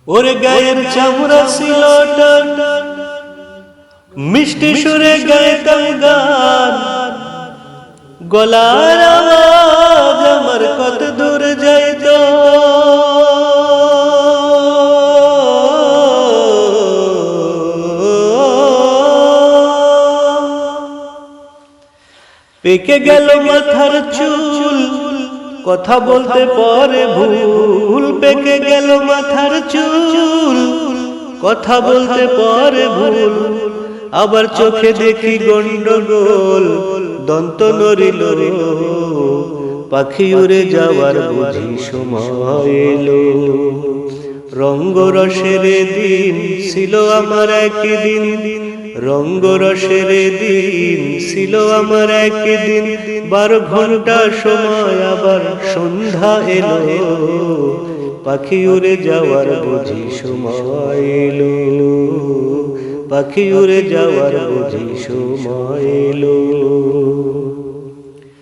ওরে গায়ের চামড়া ছিল টান, মিষ্টি সুরে গাইতাম গান, গলার আওয়াজ আমার কত দূর যাইত। পেকে গেল মাথার চুল, কথা বলতে পরে ভুল। পেকে গেল মাথার চুল, কথা বলতে পরে ভুল। আবার চোখে দেখি গন্ডগোল, দন্ত নড়িল, পাখি উড়ে যাওয়ার বুঝি সময় এলো। রঙ্গরসের দিন ছিল আমার একদিন, রঙ্গরসের দিন ছিল আমার একদিন। 12 ঘন্টা সময় আবার সন্ধ্যা এলো, পাখি উড়ে যাওয়ার বুঝি সময় এলো, পাখি উড়ে যাওয়ার বুঝি সময় এলো।